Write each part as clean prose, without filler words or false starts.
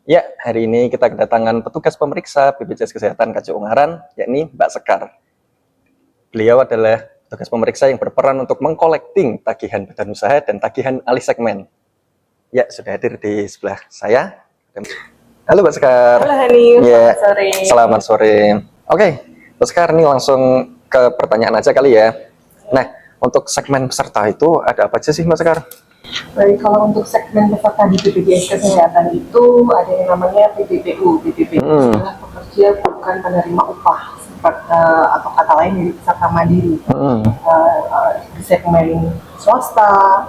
Ya, hari ini kita kedatangan petugas pemeriksa BPJS Kesehatan KJ Ungaran, yakni Mbak Sekar. Beliau adalah petugas pemeriksa yang berperan untuk mengkolekting tagihan badan usaha dan tagihan alih segmen. Ya, sudah hadir di sebelah saya. Halo Mbak Sekar. Halo Hanif, Ya, selamat sore. selamat sore. Oke, Mbak Sekar, ini langsung ke pertanyaan aja kali ya. Nah, untuk segmen peserta itu ada apa aja sih Mbak Sekar? Baik, kalau untuk segmen peserta di BPJS Kesehatan itu ada yang namanya PPPU. PPPU adalah pekerja bukan penerima upah atau kata lain dari peserta mandiri. Di segmen swasta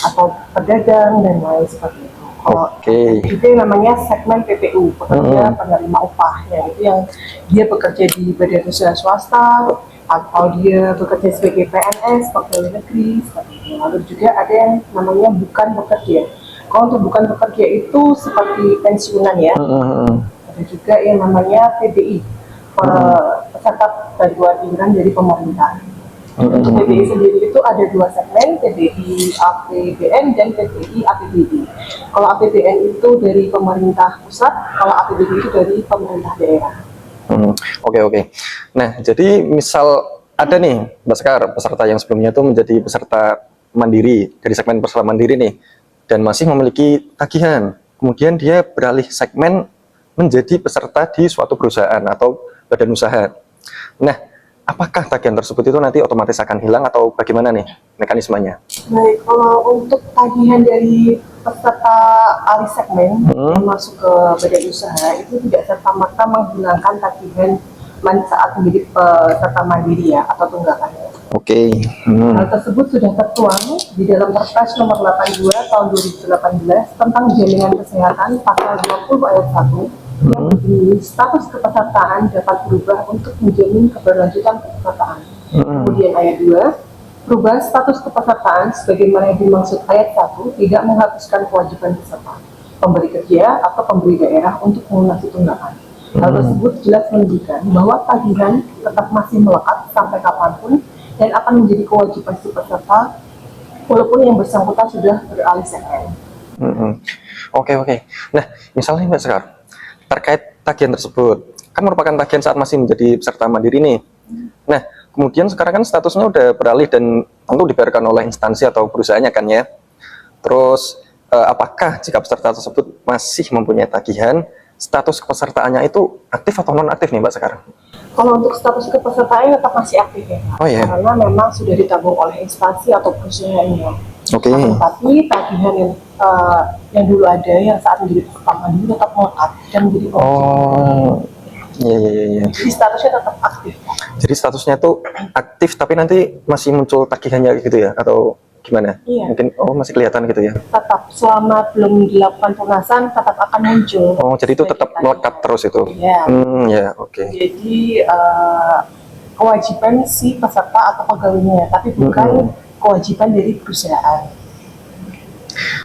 atau pedagang dan lain seperti itu. Kalau itu yang namanya segmen PPU, pekerja penerima upah, yaitu yang dia bekerja di badan usaha swasta atau dia bekerja sebagai PNS, pegawai negeri, seperti itu. Lalu juga ada yang namanya bukan bekerja. Kalau untuk bukan bekerja itu seperti pensiunan ya. Ada juga yang namanya PBI, peserta bantuan iuran dari pemerintah. Untuk PBI sendiri itu ada dua segmen, PBI APBN dan PBI APBD. Kalau APBN itu dari pemerintah pusat, kalau APBD itu dari pemerintah daerah. Oke. Nah, jadi misal ada nih Mbak Sekar, peserta yang sebelumnya itu menjadi peserta mandiri, dari segmen peserta mandiri nih, dan masih memiliki tagihan. Kemudian dia beralih segmen menjadi peserta di suatu perusahaan atau badan usaha. Nah, apakah tagihan tersebut itu nanti otomatis akan hilang atau bagaimana nih mekanismenya? Baik, kalau untuk tagihan dari peserta alih segmen yang masuk ke badan usaha itu tidak serta-merta menghilangkan tagihan saat menjadi peserta mandiri ya atau tunggakannya. Hal tersebut sudah tertuang di dalam Perpres nomor 82 tahun 2018 tentang jaminan kesehatan pasal 20 ayat 1 yang berbunyi status kepesertaan dapat berubah untuk menjamin keberlanjutan kepesertaan. Kemudian ayat 2, perubahan status kepesertaan sebagaimana yang dimaksud ayat 1 tidak menghapuskan kewajiban peserta, pemberi kerja atau pemberi daerah untuk melunasi tunggakan. Hal tersebut jelas menunjukkan bahwa tagihan tetap masih melekat sampai kapanpun dan akan menjadi kewajiban si peserta walaupun yang bersangkutan sudah beralih segmen. Oke. Nah, misalnya Mbak Sekar, terkait tagihan tersebut, kan merupakan tagihan saat masih menjadi peserta mandiri nih. Nah, kemudian sekarang kan statusnya udah beralih dan tentu dibayarkan oleh instansi atau perusahaannya kan ya. Terus, apakah jika peserta tersebut masih mempunyai tagihan, status kepesertaannya itu aktif atau non-aktif nih Mbak sekarang? Kalau untuk status kepesertaannya tetap masih aktif ya, karena memang sudah ditanggung oleh instansi atau perusahaannya. Tapi tagihan yang dulu ada yang saat menjadi peserta mandiri tetap melekat dan menjadi Iya. Jadi statusnya tetap aktif. Jadi statusnya itu aktif tapi nanti masih muncul tagihannya gitu ya atau gimana? Iya. Mungkin masih kelihatan gitu ya. Tetap selama belum dilakukan pelunasan tetap akan muncul. Jadi itu tetap melekat terus itu. Iya. Jadi kewajiban si peserta atau pegawainya, tapi bukan kewajiban dari perusahaan.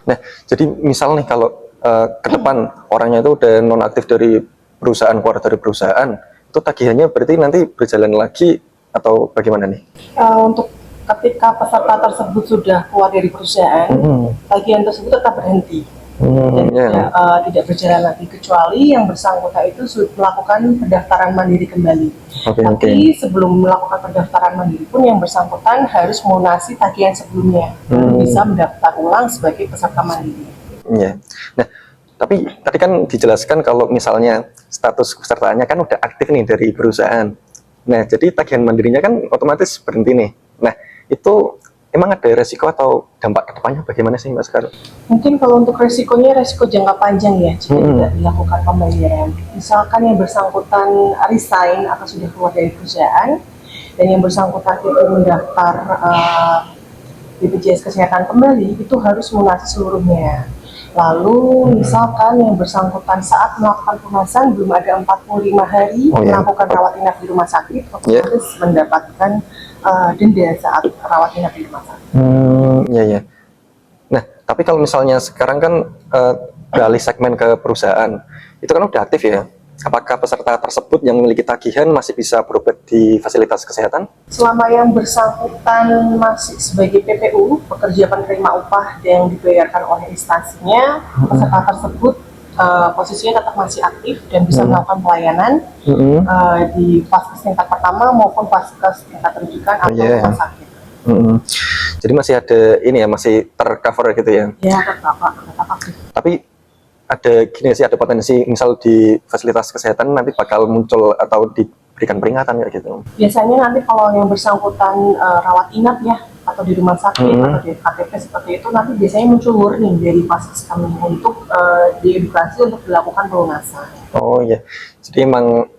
Nah, jadi misal nih kalau ke depan orangnya itu udah nonaktif dari perusahaan, keluar dari perusahaan, itu tagihannya berarti nanti berjalan lagi atau bagaimana nih? Untuk ketika peserta tersebut sudah keluar dari perusahaan, tagihan tersebut tetap berhenti dan tidak berjalan lagi kecuali yang bersangkutan itu melakukan pendaftaran mandiri kembali. Tapi sebelum melakukan pendaftaran mandiri pun yang bersangkutan harus melunasi tagihan sebelumnya, bisa mendaftar ulang sebagai peserta mandiri. Nah, tapi tadi kan dijelaskan kalau misalnya status kepesertaannya kan udah aktif nih dari perusahaan. Nah, jadi tagihan mandirinya kan otomatis berhenti nih. Nah, itu emang ada resiko atau dampak kedepannya bagaimana sih Mbak Sekar? Mungkin kalau untuk resikonya resiko jangka panjang ya jika tidak dilakukan pembayaran. Misalkan yang bersangkutan resign atau sudah keluar dari perusahaan dan yang bersangkutan itu mendaftar BPJS Kesehatan kembali, itu harus melunasi seluruhnya. Lalu misalkan yang bersangkutan saat melakukan pelunasan belum ada 45 hari melakukan rawat inap di rumah sakit, otomatis mendapatkan denda saat rawat inap di rumah sakit. Nah, tapi kalau misalnya sekarang kan beralih segmen ke perusahaan, itu kan udah aktif ya. Apakah peserta tersebut yang memiliki tagihan masih bisa berobat di fasilitas kesehatan? Selama yang bersangkutan masih sebagai PPU, pekerja penerima upah yang dibayarkan oleh instansinya, peserta tersebut posisinya tetap masih aktif dan bisa melakukan pelayanan Mm-mm. di vaskes tingkat pertama maupun vaskes tingkat rujukan atau iya. rumah sakit. Mm-mm. Jadi masih ada ini ya, masih tercover gitu ya. Ya, tetap aktif. Tapi ada gini sih, ada potensi misal di fasilitas kesehatan nanti bakal muncul atau diberikan peringatan kayak gitu. Biasanya nanti kalau yang bersangkutan rawat inap ya, atau di rumah sakit atau di KTP seperti itu, nanti biasanya muncul warning dari vaskes kami untuk diedukasi untuk dilakukan pelunasan. Oh iya, jadi emang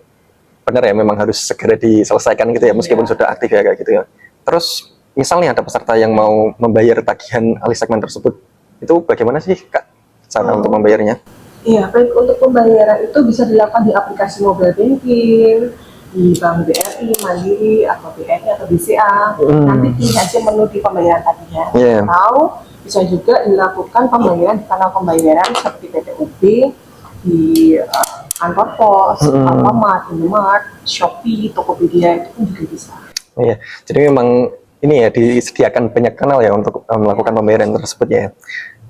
benar ya, memang harus segera diselesaikan gitu ya, meskipun sudah aktif ya kayak gitu ya. Terus misalnya ada peserta yang mau membayar tagihan alih segmen tersebut, itu bagaimana sih Kak cara untuk membayarnya? Iya, baik, untuk pembayaran itu bisa dilakukan di aplikasi mobile banking, di Bank BRI, Mandiri, atau BNI, atau BCA. Nanti pilih aja menu di pembayaran tagihan. Yeah. Atau bisa juga dilakukan pembayaran di kanal pembayaran seperti PTUB, di kantor pos, Alfamart, Indomart, Shopee, Tokopedia, itu pun juga bisa. Oh iya, jadi memang ini ya disediakan banyak kanal ya untuk melakukan pembayaran tersebut ya.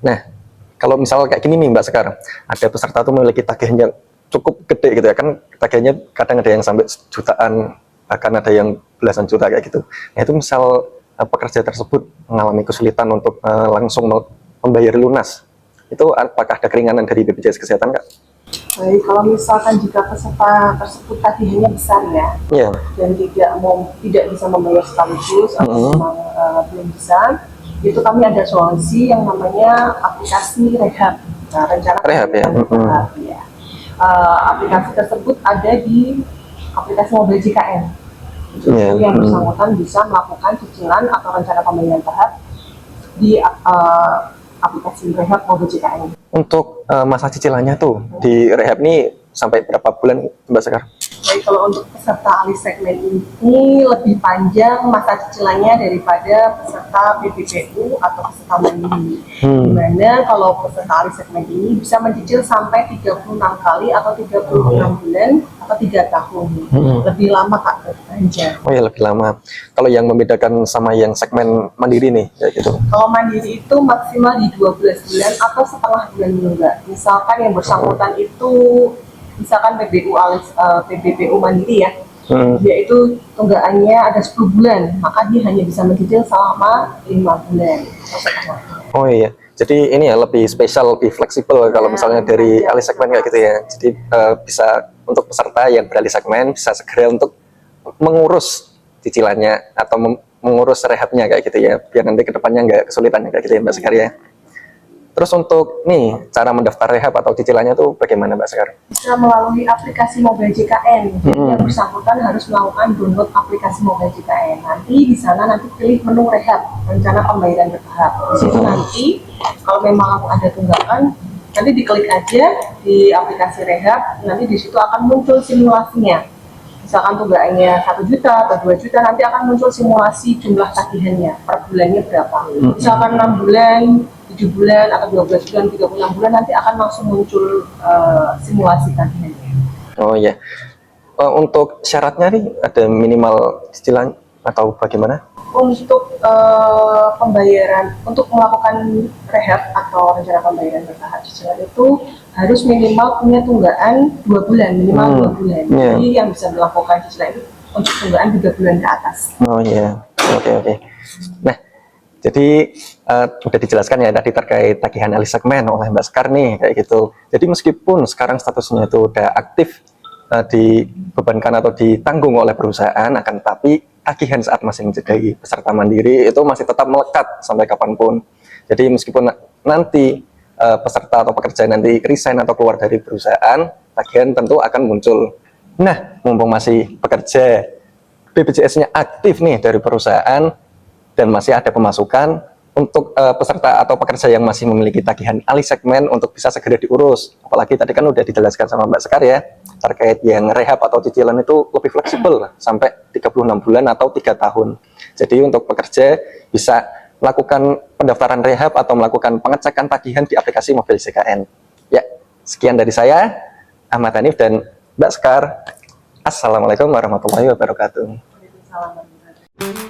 Nah, kalau misal kayak gini nih Mbak Sekar, ada peserta tuh memiliki tagihan yang cukup gede gitu ya, kan tagihannya kadang ada yang sampai jutaan, bahkan ada yang belasan juta kayak gitu. Nah itu misal pekerja tersebut mengalami kesulitan untuk langsung membayar lunas, itu apakah ada keringanan dari BPJS Kesehatan Kak? Baik, kalau misalkan jika peserta tersebut tagihannya besar ya, Iya. dan tidak bisa membayar sekaligus atau memang belum bisa, itu kami ada solusi yang namanya aplikasi rehab. Nah, rencana Rehab ya. rehab, ya. Aplikasi tersebut ada di aplikasi mobile JKN. Jadi yang bersangkutan bisa melakukan cicilan atau rencana pembayaran tahap di aplikasi rehab mobile JKN. Untuk masa cicilannya tuh di rehab ini sampai berapa bulan Mbak Sekar? Jadi kalau untuk peserta alih segmen ini lebih panjang masa cicilannya daripada peserta PPPU atau peserta mandiri. Dimana kalau peserta alih segmen ini bisa mencicil sampai 36 kali atau 36 bulan atau 3 tahun. Lebih lama Kak, lebih panjang. Oh ya, lebih lama. Kalau yang membedakan sama yang segmen mandiri nih, kayak gitu. Kalau mandiri itu maksimal di 12 bulan atau setengah bulan juga. Misalkan yang bersangkutan itu misalkan PBPU mandiri ya, dia itu tunggakannya ada 10 bulan, maka dia hanya bisa mencicil selama 5 bulan atau setengah. Oh iya, jadi ini ya lebih spesial, lebih fleksibel kalau misalnya dari alih segmen kayak gitu ya. Jadi bisa untuk peserta yang beralih segmen bisa segera untuk mengurus cicilannya atau mengurus rehabnya kayak gitu ya, biar nanti kedepannya nggak kesulitan kayak gitu ya Mbak Sekar ya. Terus untuk nih cara mendaftar rehab atau cicilannya tuh bagaimana Mbak Sekar? Bisa melalui aplikasi mobile JKN. Yang bersangkutan harus melakukan download aplikasi mobile JKN. Nanti di sana nanti pilih menu rehab, rencana pembayaran bertahap. Di situ nanti kalau memang ada tunggakan, nanti diklik aja di aplikasi rehab, nanti di situ akan muncul simulasinya. Misalkan tunggakannya 1 juta atau 2 juta, nanti akan muncul simulasi jumlah tagihannya per bulannya berapa. Misalkan 6 bulan, 7 bulan, atau 12 bulan, 36 bulan, nanti akan langsung muncul simulasi tagihannya. Oh iya. Untuk syaratnya nih ada minimal cicilan atau bagaimana? Untuk pembayaran, untuk melakukan rehab atau rencana pembayaran bertahap cicilan itu harus minimal punya tunggaan 2 bulan, minimal 2 bulan. Jadi yang bisa melakukan cicilan itu untuk tunggaan 3 bulan ke atas. Oh iya, oke. Nah, jadi udah dijelaskan ya tadi terkait tagihan alih segmen oleh Mbak Sekar nih kayak gitu. Jadi meskipun sekarang statusnya itu udah aktif dibebankan atau ditanggung oleh perusahaan, akan tetapi tagihan saat masih menjadi peserta mandiri itu masih tetap melekat sampai kapanpun. Jadi meskipun nanti peserta atau pekerja nanti resign atau keluar dari perusahaan, tagihan tentu akan muncul. Nah, mumpung masih bekerja, BPJS-nya aktif nih dari perusahaan dan masih ada pemasukan, untuk peserta atau pekerja yang masih memiliki tagihan alih segmen untuk bisa segera diurus. Apalagi tadi kan udah dijelaskan sama Mbak Sekar ya, terkait yang rehab atau cicilan itu lebih fleksibel sampai 36 bulan atau 3 tahun. Jadi untuk pekerja bisa melakukan pendaftaran rehab atau melakukan pengecekan tagihan di aplikasi mobil JKN. Ya, sekian dari saya, Ahmad Hanif dan Mbak Sekar. Assalamualaikum warahmatullahi wabarakatuh. Waalaikumsalam.